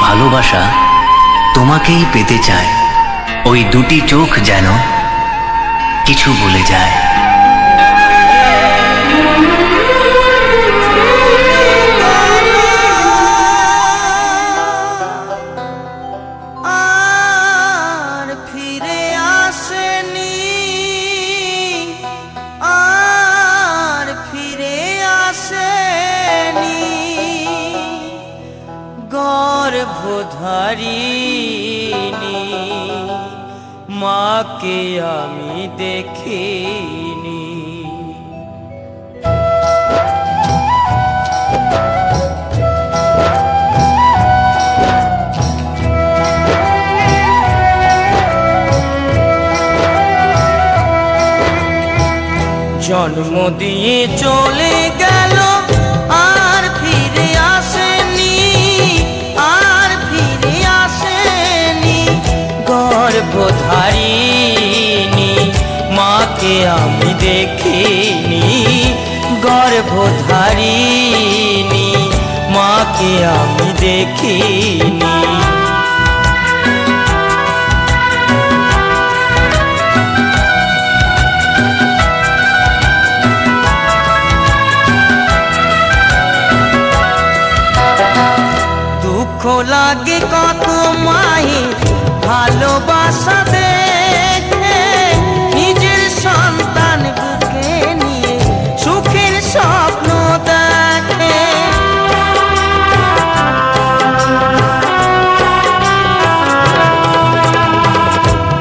ভালোবাসা তোমাকেই পেতে চায়, ওই দুটি চোখ যেন কিছু বলে যায়। আর ফিরে আসেনি, আর ফিরে আসেনি, গর্ভধারিণী মাকে আমি দেখিনি। জন্ম দিয়ে চলে গেল, আর ফিরে আসেনি, আর ফিরে আসেনি, গর্ভধারিণী মাকে আমি দেখিনি, গর্ভধারিণী মাকে আমি দেখিনি। দুঃখ লাগে কত মায়ের ভালোবাসা দেখে, নিজের সন্তান বুকে নিয়ে সুখের স্বপ্ন দেখে।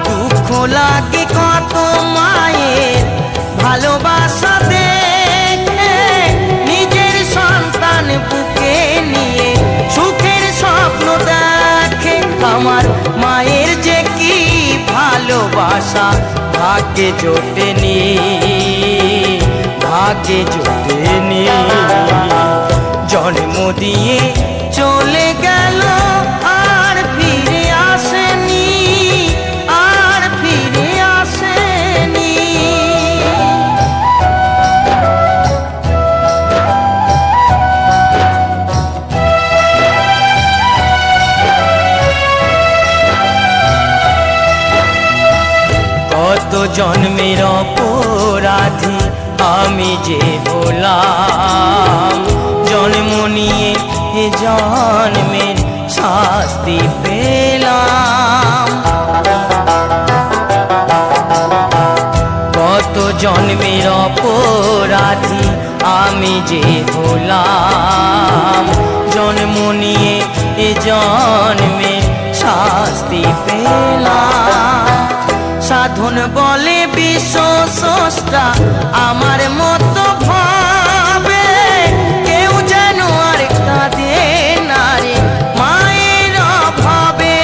দুঃখ লাগে কত মায়ের ভালোবাসা দেখে, নিজের সন্তান বুকে নিয়ে সুখের স্বপ্ন দেখে। আমার মায়ের যে কি ভালোবাসা ভাগ্যে জোটেনি, ভাগ্যে জোটেনি। জন্ম দিয়ে চলে গেল, আর ফিরে আসেনি, আর ফিরে আসেনি। কত জন্মের অপরাধী আমি যে হলাম, জন্ম নিয়ে এ জন্মের শাস্তি পেলাম। কত জন্মের অপরাধী আমি যে হলাম, জন্ম নিয়ে এ জন্মের শাস্তি পেলাম। সাধন বলে বিশ্ব স্রষ্টা আমার মতো ভাবে, কেউ যেন আর কাঁদে না রে মায়ের অভাবে।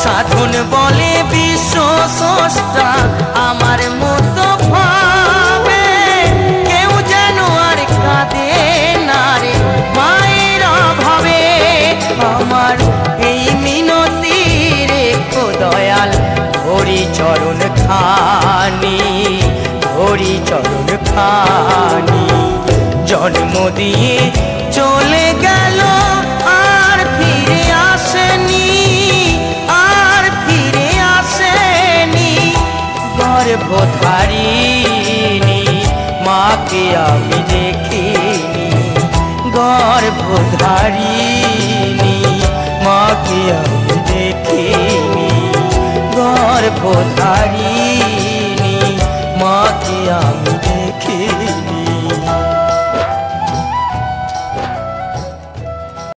সাধন বলে বিশ্ব স্রষ্টা আমার মতো ভাবে, কেউ যেন আর কাঁদে না রে মায়ের অভাবে। আমার এই মিনতি রেখো দয়াল, হরি চরণ খানি, হরি চরণ খানি। জন্ম দিয়ে চলে গেল, আর ফিরে আসেনি, আর ফিরে আসেনি, গর্ভধারিণী মাকে আমি দেখিনি, গর্ভধারিণী মাকে আমি দেখিনি, গর্ভধারিণী মাকে আমি দেখিনি।